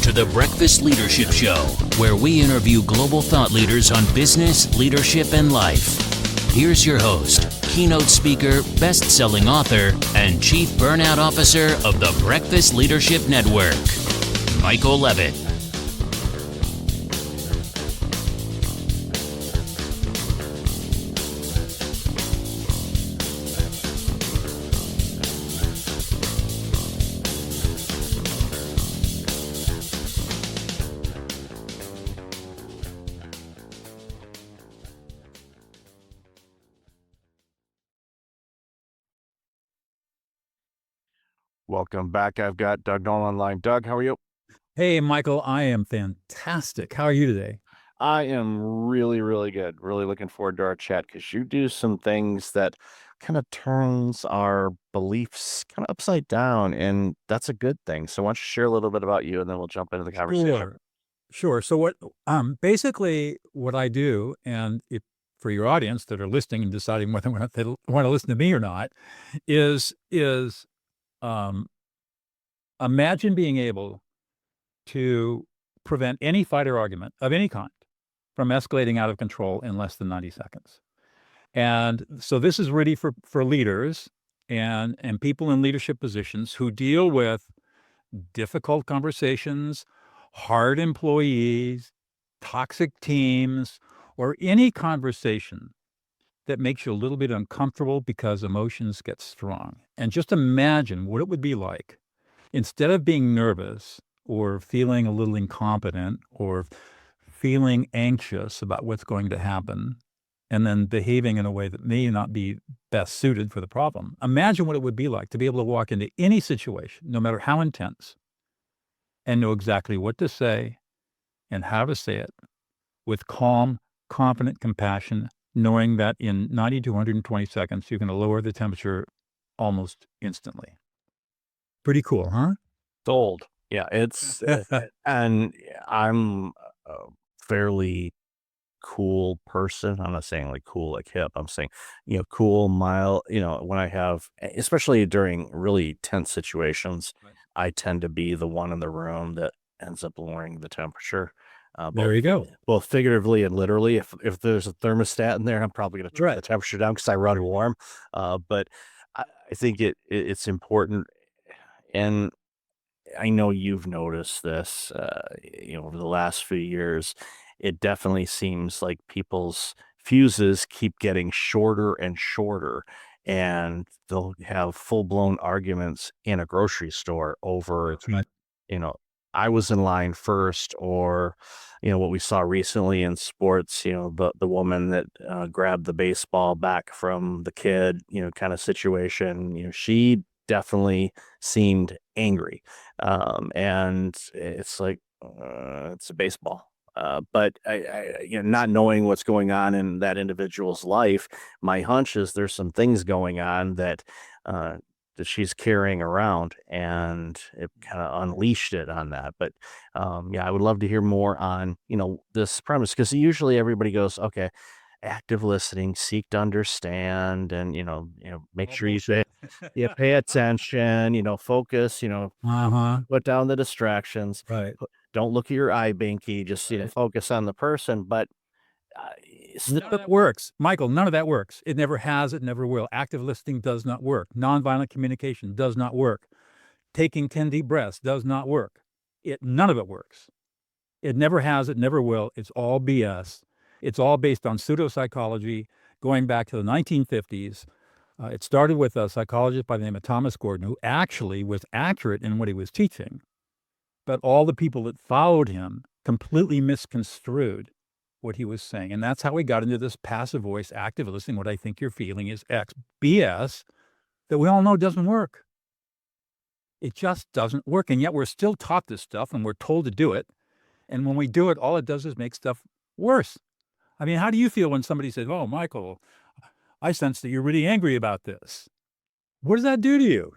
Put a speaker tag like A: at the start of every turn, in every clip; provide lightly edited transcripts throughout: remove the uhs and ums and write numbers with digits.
A: to the Breakfast Leadership Show, where we interview global thought leaders on business, leadership, and life. Here's your host, keynote speaker, best-selling author, and chief burnout officer of the Breakfast Leadership Network, Michael Levitt.
B: Welcome back. I've got Doug Noll online. Doug, how are you?
C: Hey, Michael, I am fantastic. How are you today?
B: I am really, really good. Really looking forward to our chat because you do some things that kind of turns our beliefs kind of upside down, and that's a good thing. So why don't you share a little bit about you, and then we'll jump into the conversation.
C: Sure. So basically what I do, and for your audience that are listening and deciding whether or not they want to listen to me or not, is imagine being able to prevent any fight or argument of any kind from escalating out of control in less than 90 seconds. And so this is really for leaders and people in leadership positions who deal with difficult conversations, hard employees, toxic teams, or any conversation that makes you a little bit uncomfortable because emotions get strong. And just imagine what it would be like, instead of being nervous or feeling a little incompetent or feeling anxious about what's going to happen, and then behaving in a way that may not be best suited for the problem. Imagine what it would be like to be able to walk into any situation, no matter how intense, and know exactly what to say and how to say it with calm, confident compassion, knowing that in 90 to 120 seconds, you're going to lower the temperature almost instantly. Pretty cool, huh?
B: Sold. Yeah, it's and I'm a fairly cool person. I'm not saying like cool like hip. I'm saying, cool, mild, when I have, especially during really tense situations,
C: Right.
B: I tend to be the one in the room that ends up lowering the temperature.
C: There you go.
B: Both figuratively and literally. If there's a thermostat in there, I'm probably going to turn the temperature down because I run warm. But I think it's important. And I know you've noticed this, over the last few years. It definitely seems like people's fuses keep getting shorter and shorter, and they'll have full-blown arguments in a grocery store over,
C: Right.
B: I was in line first, or, what we saw recently in sports, the woman that grabbed the baseball back from the kid, kind of situation. She definitely seemed angry. And it's like, it's a baseball. But not knowing what's going on in that individual's life, my hunch is there's some things going on that she's carrying around, and it kind of unleashed it on that. But I would love to hear more on this premise, because usually everybody goes, okay, active listening, seek to understand, and make sure you say, pay attention, focus, put down the distractions,
C: Right.
B: don't look at your eye binky, just focus on the person. But
C: None of that works. Michael, none of that works. It never has, it never will. Active listening does not work. Nonviolent communication does not work. Taking 10 deep breaths does not work. None of it works. It never has, it never will. It's all BS. It's all based on pseudopsychology going back to the 1950s. It started with a psychologist by the name of Thomas Gordon, who actually was accurate in what he was teaching. But all the people that followed him completely misconstrued what he was saying. And that's how we got into this passive voice, active listening. What I think you're feeling is X BS that we all know doesn't work. It just doesn't work. And yet we're still taught this stuff, and we're told to do it. And when we do it, all it does is make stuff worse. I mean, how do you feel when somebody says, "Oh, Michael, I sense that you're really angry about this"? What does that do to you?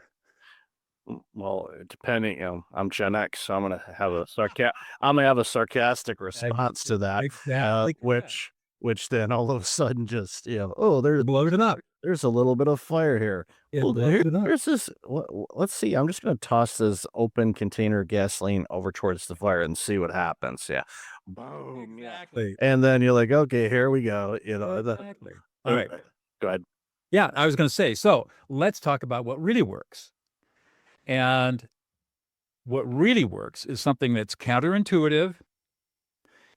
B: Well, depending, I'm Gen X, so I'm gonna have a sarcastic response to that,
C: Exactly.
B: which then all of a sudden just, oh, there's
C: Blow it up.
B: there's a little bit of fire here.
C: It
B: Well,
C: blows it up.
B: here's this. Let's see. I'm just going to toss this open container of gasoline over towards the fire and see what happens. Yeah. Boom.
C: Exactly.
B: And then you're like, okay, here we go.
C: Exactly. All right.
B: Go ahead.
C: Yeah, I was going to say, so let's talk about what really works. And what really works is something that's counterintuitive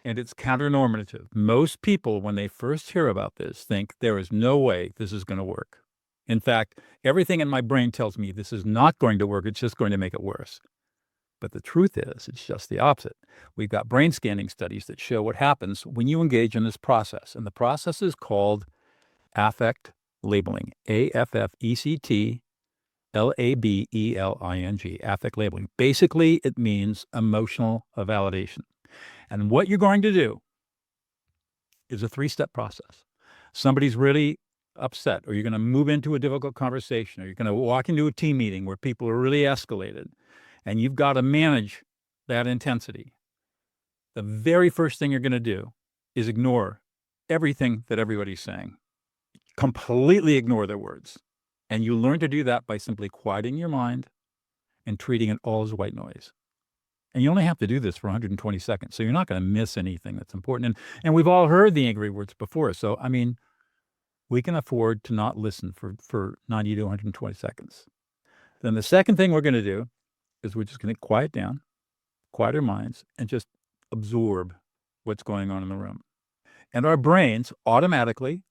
C: and it's counternormative. Most people, when they first hear about this, think there is no way this is going to work. In fact, everything in my brain tells me this is not going to work. It's just going to make it worse. But the truth is, it's just the opposite. We've got brain scanning studies that show what happens when you engage in this process. And the process is called affect labeling, AFFECT LABELING, affect labeling. Basically, it means emotional validation. And what you're going to do is a 3-step process. Somebody's really upset, or you're going to move into a difficult conversation, or you're going to walk into a team meeting where people are really escalated, and you've got to manage that intensity. The very first thing you're going to do is ignore everything that everybody's saying. Completely ignore their words. And you learn to do that by simply quieting your mind and treating it all as white noise. And you only have to do this for 120 seconds. So you're not going to miss anything that's important. And we've all heard the angry words before. So, I mean, we can afford to not listen for 90 to 120 seconds. Then the second thing we're going to do is we're just going to quiet down, quiet our minds, and just absorb what's going on in the room. And our brains automatically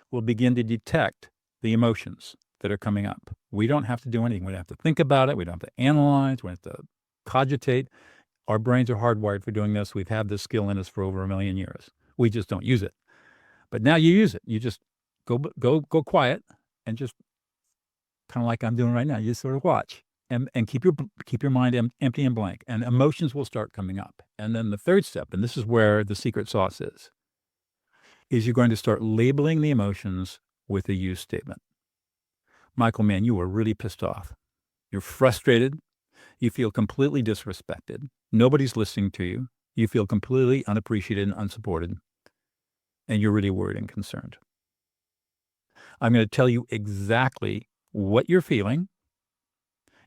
C: will begin to detect the emotions that are coming up. We don't have to do anything. We don't have to think about it. We don't have to analyze. We don't have to cogitate. Our brains are hardwired for doing this. We've had this skill in us for over 1 million years. We just don't use it. But now you use it. You just go quiet and just kind of like I'm doing right now. You just sort of watch and keep your mind empty and blank, and emotions will start coming up. And then the third step, and this is where the secret sauce is you're going to start labeling the emotions with a you statement. Michael, man, you were really pissed off. You're frustrated. You feel completely disrespected. Nobody's listening to you. You feel completely unappreciated and unsupported. And you're really worried and concerned. I'm going to tell you exactly what you're feeling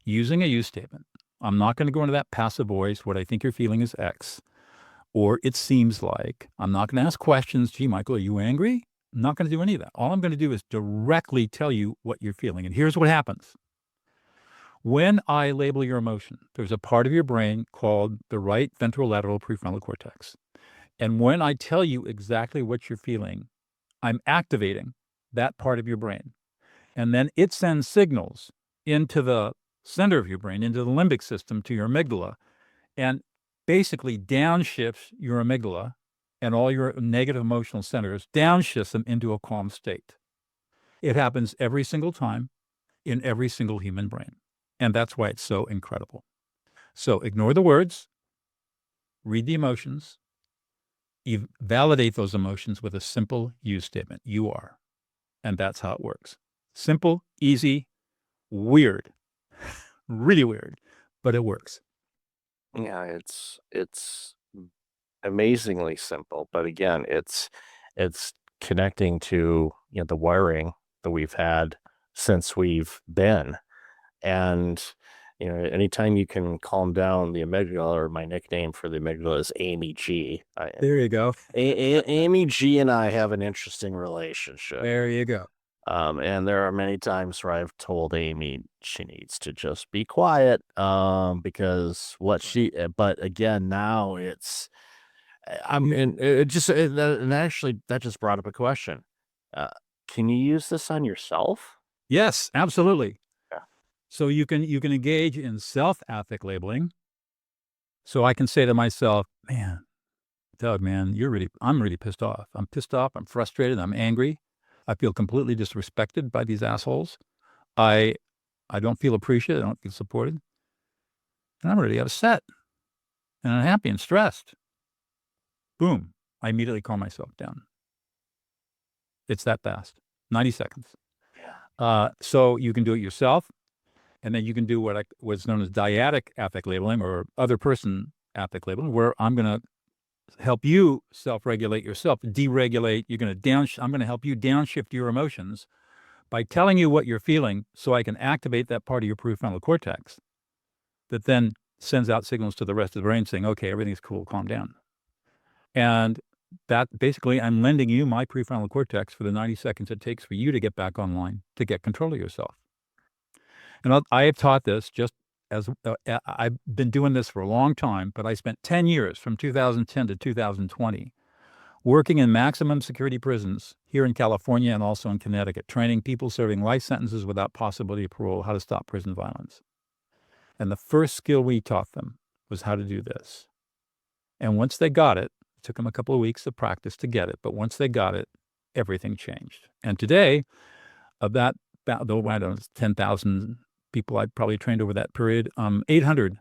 C: using a you statement. I'm not going to go into that passive voice. What I think you're feeling is X. Or it seems like. I'm not going to ask questions. Gee, Michael, are you angry? I'm not going to do any of that. All I'm going to do is directly tell you what you're feeling. And here's what happens. When I label your emotion, there's a part of your brain called the right ventrolateral prefrontal cortex. And when I tell you exactly what you're feeling, I'm activating that part of your brain. And then it sends signals into the center of your brain, into the limbic system, to your amygdala, and basically downshifts your amygdala and all your negative emotional centers, downshifts them into a calm state. It happens every single time in every single human brain. And that's why it's so incredible. So ignore the words, read the emotions, validate those emotions with a simple you statement. You are. And that's how it works. Simple, easy, weird, really weird, but it works.
B: Yeah, it's amazingly simple, but again, it's connecting to the wiring that we've had since we've been. And anytime you can calm down the amygdala, or my nickname for the amygdala is Amy G.
C: There you go.
B: Amy G and I have an interesting relationship.
C: There you go.
B: And there are many times where I've told Amy she needs to just be quiet, because but again, now that just brought up a question. Can you use this on yourself?
C: Yes, absolutely.
B: Yeah.
C: So you can engage in self-affect labeling. So I can say to myself, man, Doug, man, I'm really pissed off. I'm pissed off. I'm frustrated. I'm angry. I feel completely disrespected by these assholes. I don't feel appreciated. I don't feel supported. And I'm really upset and unhappy and stressed. Boom. I immediately calm myself down. It's that fast. 90 seconds.
B: Yeah.
C: So you can do it yourself. And then you can do what's known as dyadic affect labeling, or other person affect labeling, where I'm going to help you self-regulate yourself, deregulate. I'm going to help you downshift your emotions by telling you what you're feeling so I can activate that part of your prefrontal cortex that then sends out signals to the rest of the brain saying, okay, everything's cool, calm down. And that basically, I'm lending you my prefrontal cortex for the 90 seconds it takes for you to get back online to get control of yourself. And I have taught this just as I've been doing this for a long time, but I spent 10 years from 2010 to 2020 working in maximum security prisons here in California and also in Connecticut, training people serving life sentences without possibility of parole how to stop prison violence. And the first skill we taught them was how to do this. And once they got it took them a couple of weeks of practice to get it, but once they got it, everything changed. And today, of that, though I don't know, 10,000 people I probably trained over that period, 800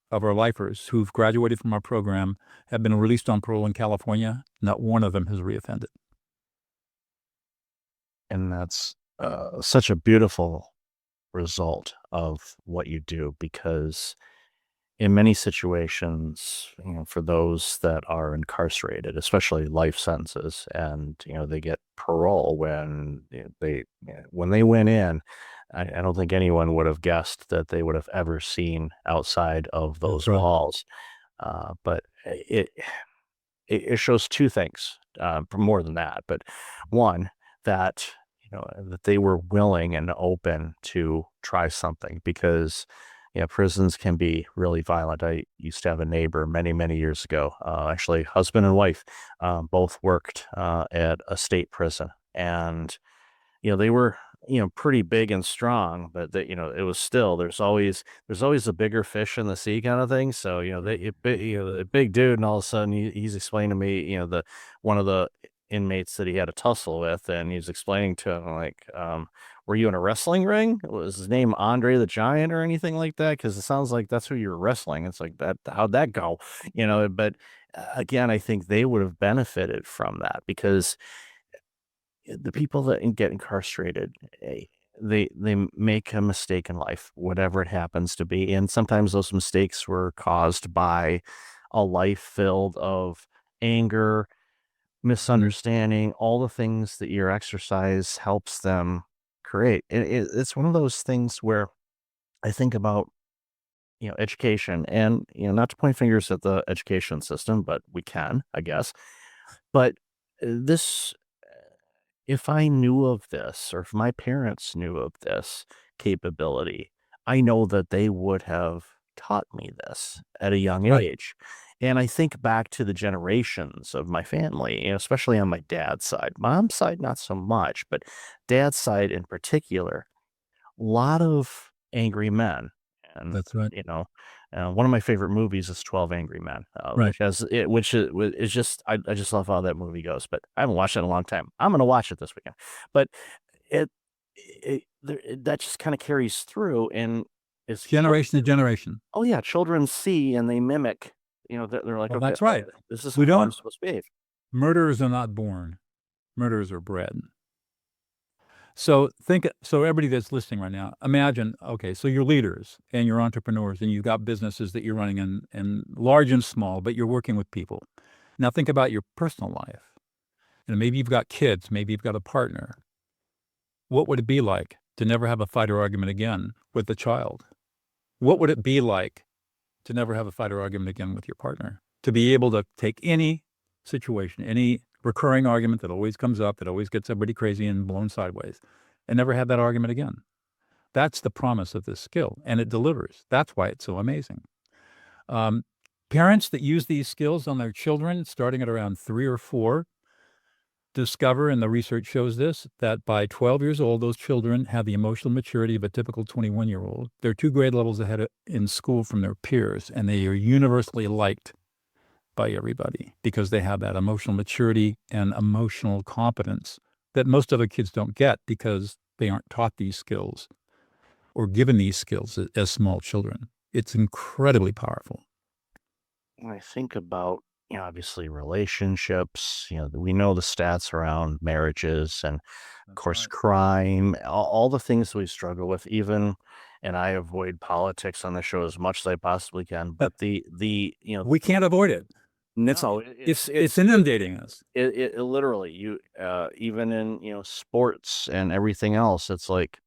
C: of our lifers who've graduated from our program have been released on parole in California. Not one of them has reoffended.
B: And that's such a beautiful result of what you do, because in many situations, for those that are incarcerated, especially life sentences, and they get parole when they went in, I don't think anyone would have guessed that they would have ever seen outside of those
C: right.
B: walls. But it shows two things, more than that. But one, that that they were willing and open to try something, because prisons can be really violent. I used to have a neighbor many, many years ago, actually husband and wife, both worked at a state prison, and they were pretty big and strong, but it was still, there's always a bigger fish in the sea kind of thing. So the big dude, and all of a sudden he's explaining to me one of the inmates that he had a tussle with, and he's explaining to him, like, were you in a wrestling ring? Was his name Andre the Giant or anything like that? Because it sounds like that's who you were wrestling. It's like, that, how'd that go? But again, I think they would have benefited from that, because the people that get incarcerated, they make a mistake in life, whatever it happens to be, and sometimes those mistakes were caused by a life filled of anger, misunderstanding, all the things that your exercise helps them create. It's one of those things where I think about education, and not to point fingers at the education system, but we can, I guess. But this, if I knew of this, or if my parents knew of this capability, I know that they would have taught me this at a young
C: Right.
B: age. And I think back to the generations of my family, especially on my dad's side. Mom's side, not so much, but dad's side in particular, a lot of angry men. And,
C: That's right.
B: one of my favorite movies is 12 Angry Men,
C: Right.
B: which is just, I just love how that movie goes, but I haven't watched it in a long time. I'm going to watch it this weekend. But that just kind of carries through, and it's
C: Generation to generation.
B: oh yeah, children see and they mimic, they're like,
C: Well,
B: okay,
C: that's right.
B: this is
C: We
B: how I'm
C: don't-
B: supposed to behave.
C: Murderers are not born. Murderers are bred. So everybody that's listening right now, imagine, okay, so you're leaders and you're entrepreneurs and you've got businesses that you're running in large and small, but you're working with people. Now think about your personal life. Maybe you've got kids, maybe you've got a partner. What would it be like to never have a fight or argument again with the child? What would it be like to never have a fight or argument again with your partner? To be able to take any situation, any recurring argument that always comes up, that always gets everybody crazy and blown sideways, and never have that argument again. That's the promise of this skill, and it delivers. That's why it's so amazing. Parents that use these skills on their children, starting at around 3 or 4, discover, and the research shows this, that by 12 years old, those children have the emotional maturity of a typical 21-year-old. They're 2 grade levels ahead in school from their peers, and they are universally liked by everybody because they have that emotional maturity and emotional competence that most other kids don't get because they aren't taught these skills or given these skills as small children. It's incredibly powerful.
B: When I think about, obviously relationships, we know the stats around marriages and, of course, crime, all the things we struggle with, even, and I avoid politics on the show as much as I possibly can, but
C: We can't avoid it. It's inundating us.
B: It literally, you even in, sports and everything else, it's like,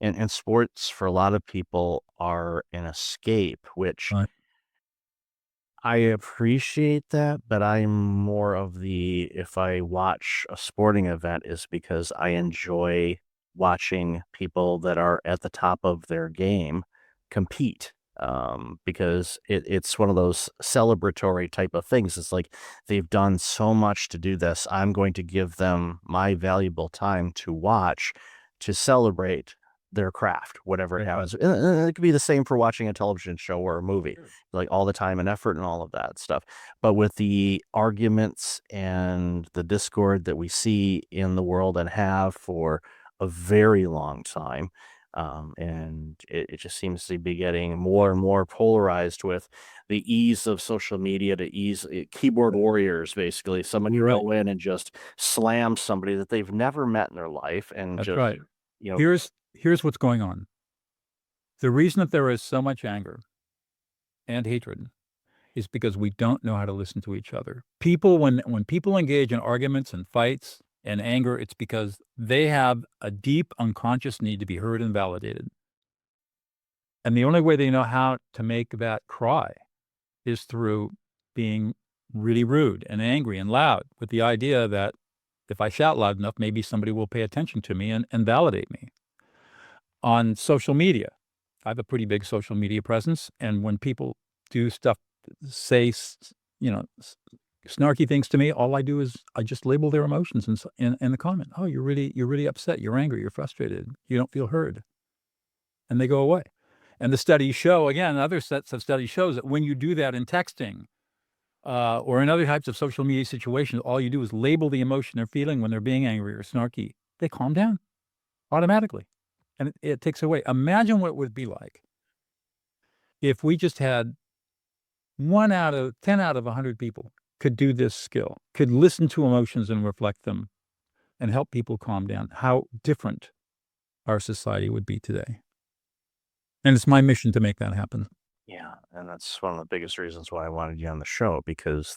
B: and sports for a lot of people are an escape, which
C: Right.
B: I appreciate that, but I'm more of if I watch a sporting event is because I enjoy watching people that are at the top of their game compete. Because it's one of those celebratory type of things. It's like they've done so much to do this. I'm going to give them my valuable time to watch, to celebrate their craft, whatever it
C: Right.
B: happens. And it could be the same for watching a television show or a movie,
C: Sure.
B: like all the time and effort and all of that stuff. But with the arguments and the discord that we see in the world and have for a very long time, and it just seems to be getting more and more polarized with the ease of social media, keyboard warriors, basically. Someone
C: You're right.
B: go in and just slam somebody that they've never met in their life, and
C: That's
B: just,
C: right. Here's what's going on. The reason that there is so much anger and hatred is because we don't know how to listen to each other. People, when people engage in arguments and fights and anger, it's because they have a deep unconscious need to be heard and validated. And the only way they know how to make that cry is through being really rude and angry and loud, with the idea that if I shout loud enough, maybe somebody will pay attention to me and validate me. On social media, I have a pretty big social media presence, and when people do stuff, say, snarky things to me, all I do is I just label their emotions in the comment. Oh, you're really upset. You're angry. You're frustrated. You don't feel heard, and they go away. And the studies show, again, other sets of studies shows that when you do that in texting or in other types of social media situations, all you do is label the emotion they're feeling when they're being angry or snarky. They calm down automatically, and it takes away. Imagine what it would be like if we just had 10 out of 100 people could do this skill, could listen to emotions and reflect them and help people calm down. How different our society would be today. And it's my mission to make that happen.
B: Yeah, and that's one of the biggest reasons why I wanted you on the show, because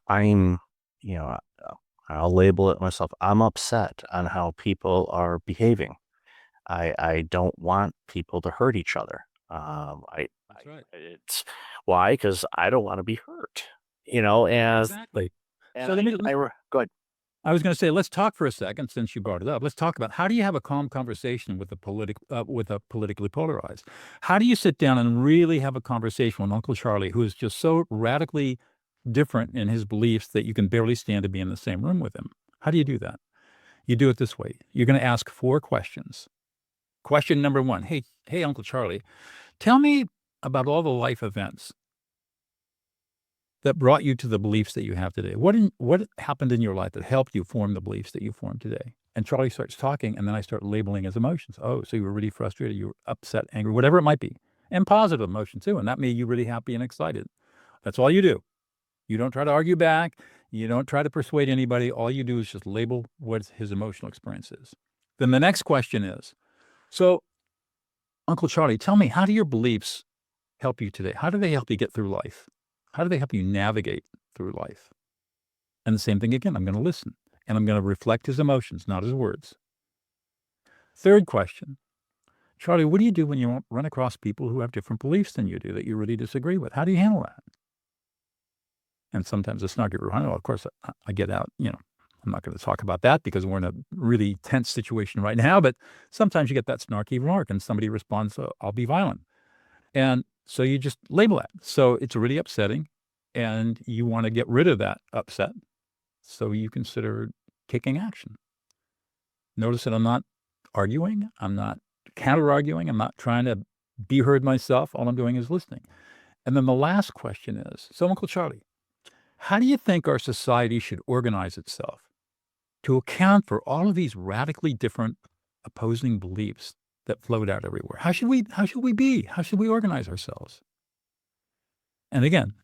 B: I'm, you know, I'll label it myself. I'm upset on how people are behaving. I don't want people to hurt each other.
C: That's right.
B: It's why, because I don't want to be hurt, and
C: Exactly.
B: and
C: So let me
B: go ahead.
C: I was going to say, let's talk for a second, since you brought it up. Let's talk about how do you have a calm conversation with a politically polarized? How do you sit down and really have a conversation with Uncle Charlie, who is just so radically different in his beliefs that you can barely stand to be in the same room with him? How do you do that? You do it this way. You're going to ask 4 questions. Question number 1: Hey, Uncle Charlie, tell me about all the life events that brought you to the beliefs that you have today. What happened in your life that helped you form the beliefs that you form today? And Charlie starts talking, and then I start labeling his emotions. Oh, so you were really frustrated, you were upset, angry, whatever it might be. And positive emotion too, and that made you really happy and excited. That's all you do. You don't try to argue back. You don't try to persuade anybody. All you do is just label what his emotional experience is. Then the next question is, so, Uncle Charlie, tell me, how do your beliefs help you today? How do they help you get through life? How do they help you navigate through life? And the same thing again, I'm going to listen, and I'm going to reflect his emotions, not his words. Third question: Charlie, what do you do when you run across people who have different beliefs than you do that you really disagree with? How do you handle that? And sometimes the snarky remark, of course, I get out, I'm not going to talk about that because we're in a really tense situation right now, but sometimes you get that snarky remark and somebody responds, I'll be violent. And so you just label that. So it's really upsetting, and you want to get rid of that upset. So you consider taking action. Notice that I'm not arguing. I'm not counter-arguing. I'm not trying to be heard myself. All I'm doing is listening. And then the last question is, so Uncle Charlie, how do you think our society should organize itself to account for all of these radically different opposing beliefs that float out everywhere? How should we be? How should we organize ourselves? And again,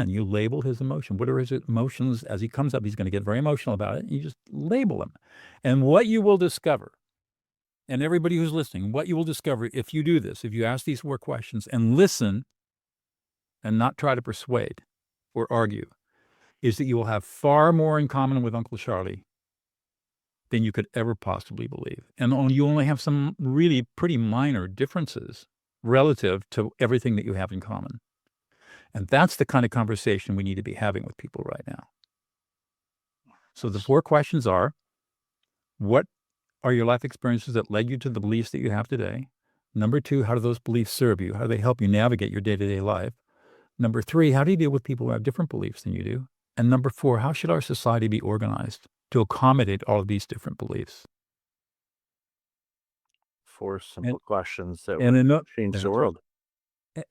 C: you label his emotion. What are his emotions? As he comes up, he's going to get very emotional about it. You just label them. And what you will discover, and everybody who's listening, what you will discover if you do this, if you ask these 4 questions and listen and not try to persuade or argue is that you will have far more in common with Uncle Charlie than you could ever possibly believe. And you only have some really pretty minor differences relative to everything that you have in common. And that's the kind of conversation we need to be having with people right now. So the 4 questions are, what are your life experiences that led you to the beliefs that you have today? Number 2, how do those beliefs serve you? How do they help you navigate your day-to-day life? Number 3, how do you deal with people who have different beliefs than you do? And number 4, how should our society be organized to accommodate all of these different beliefs?
B: 4 simple questions that
C: And
B: would
C: in
B: change the
C: that's right.
B: world.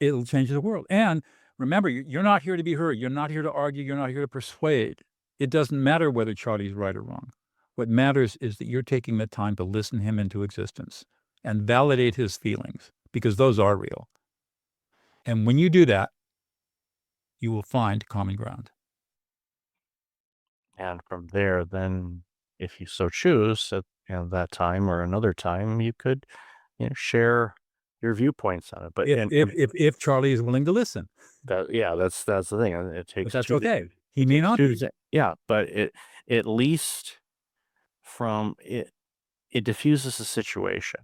C: It'll change the world. And remember, you're not here to be heard. You're not here to argue. You're not here to persuade. It doesn't matter whether Charlie's right or wrong. What matters is that you're taking the time to listen him into existence and validate his feelings, because those are real. And when you do that, you will find common ground.
B: And from there, then, if you so choose, at that time or another time, you could, share your viewpoints on it. But
C: If Charlie is willing to listen,
B: that's the thing. It
C: but
B: takes
C: that's
B: 2
C: okay. He may not be.
B: Yeah, but it at least from it diffuses the situation,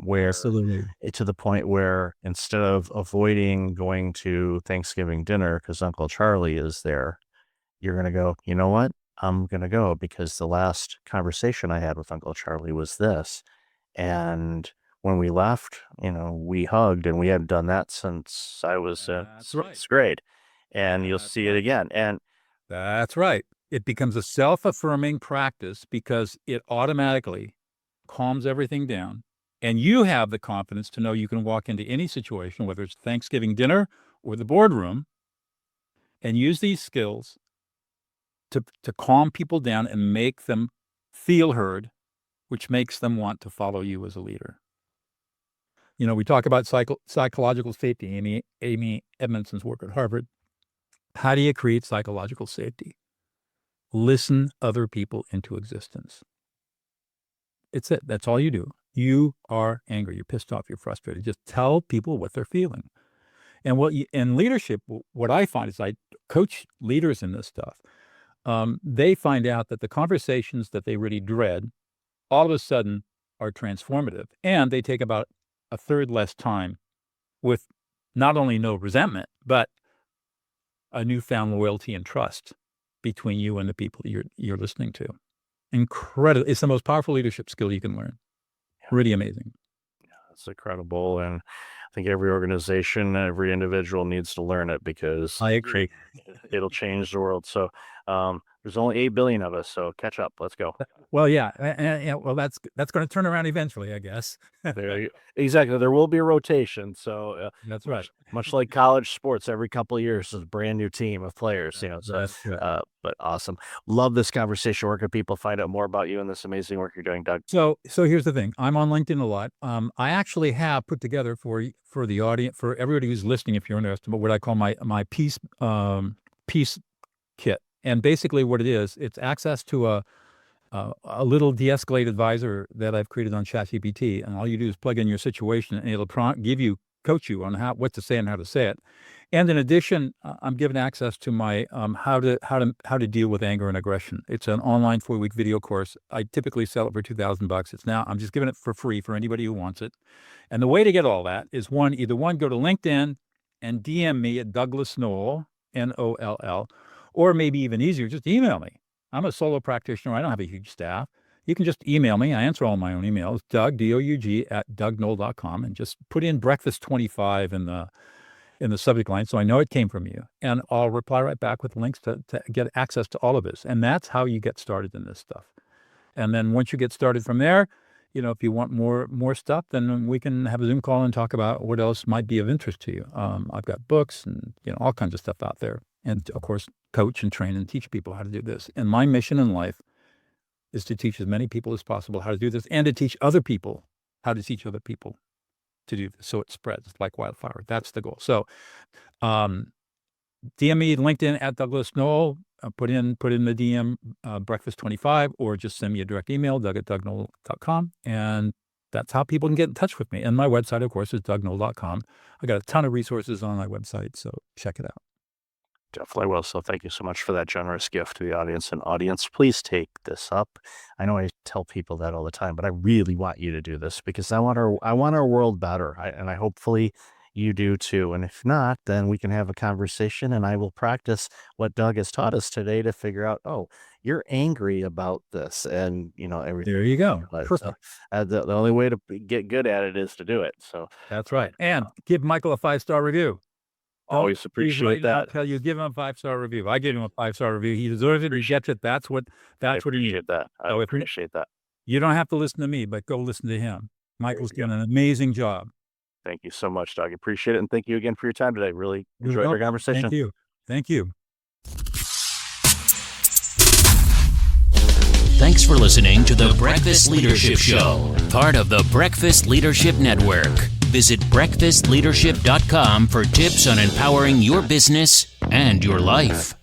B: where
C: Absolutely.
B: to the point where instead of avoiding going to Thanksgiving dinner because Uncle Charlie is there, you're going to go, you know what? I'm going to go because the last conversation I had with Uncle Charlie was this. And when we left, we hugged, and we hadn't done that since I was in
C: That's right.
B: 6th grade. And you'll
C: That's
B: see it
C: right.
B: again. And
C: That's right. It becomes a self-affirming practice because it automatically calms everything down. And you have the confidence to know you can walk into any situation, whether it's Thanksgiving dinner or the boardroom, and use these skills to calm people down and make them feel heard, which makes them want to follow you as a leader. We talk about psychological safety. Amy Edmondson's work at Harvard. How do you create psychological safety? Listen other people into existence. It's it. That's all you do. You are angry. You're pissed off. You're frustrated. Just tell people what they're feeling. And in leadership, what I find is I coach leaders in this stuff. They find out that the conversations that they really dread all of a sudden are transformative, and they take about a third less time with not only no resentment, but a newfound loyalty and trust between you and the people you're listening to. Incredible. It's the most powerful leadership skill you can learn. Really amazing.
B: it's incredible. And I think every organization, every individual needs to learn it because
C: I agree.
B: it'll change the world. So there's only 8 billion of us. So catch up. Let's go.
C: Well, yeah. Well, that's going to turn around eventually, I guess.
B: Exactly. There will be a rotation. So
C: That's right.
B: Much like college sports, every couple of years is a brand new team of players.
C: That's right.
B: But awesome. Love this conversation. Where can people find out more about you and this amazing work you're doing, Doug?
C: So here's the thing. I'm on LinkedIn a lot. I actually have put together for the audience, for everybody who's listening, if you're interested, what I call my peace kit. And basically what it is, it's access to a little de-escalate advisor that I've created on ChatGPT, and all you do is plug in your situation, and it'll coach you on what to say and how to say it. And in addition, I'm given access to my how to deal with anger and aggression. It's an online 4-week video course. I typically sell it for $2,000. I'm just giving it for free for anybody who wants it. And the way to get all that is either go to LinkedIn and DM me at Douglas Noll, Noll, or maybe even easier, just email me. I'm a solo practitioner. I don't have a huge staff. You can just email me. I answer all my own emails, Doug, D-O-U-G, @DougNoll.com, and just put in breakfast 25 in the subject line so I know it came from you. And I'll reply right back with links to get access to all of this. And that's how you get started in this stuff. And then once you get started from there, if you want more stuff, then we can have a Zoom call and talk about what else might be of interest to you. I've got books and all kinds of stuff out there. And of course, coach and train and teach people how to do this. And my mission in life is to teach as many people as possible how to do this, and to teach other people how to teach other people to do this, so it spreads like wildfire. That's the goal. So DM me LinkedIn at Douglas Noll, put in the DM breakfast 25, or just send me a direct email, Doug@DougNoll.com, and that's how people can get in touch with me. And my website, of course, is DougNoll.com. I got a ton of resources on my website, so check it out.
B: Definitely will. So thank you so much for that generous gift to the audience. And audience, please take this up. I know I tell people that all the time, but I really want you to do this because I want our world better. And I hopefully you do too. And if not, then we can have a conversation and I will practice what Doug has taught us today to figure out, oh, you're angry about this and everything.
C: There you go.
B: So,
C: Perfect.
B: the only way to get good at it is to do it. So
C: That's right. And give Michael a 5-star review.
B: always appreciate that.
C: I'll tell you, give him a 5-star review. I gave him a 5-star review. He deserves it. He gets it. That's what he needs.
B: Appreciate that. I
C: So
B: appreciate that.
C: You don't have to listen to me, but go listen to him. Michael's doing an amazing job.
B: Thank you so much, Doug. Appreciate it. And thank you again for your time today. Really enjoyed our
C: welcome.
B: conversation.
C: Thank you. Thank you.
A: Thanks for listening to the Breakfast Leadership Show, part of the Breakfast Leadership Network. Visit breakfastleadership.com for tips on empowering your business and your life.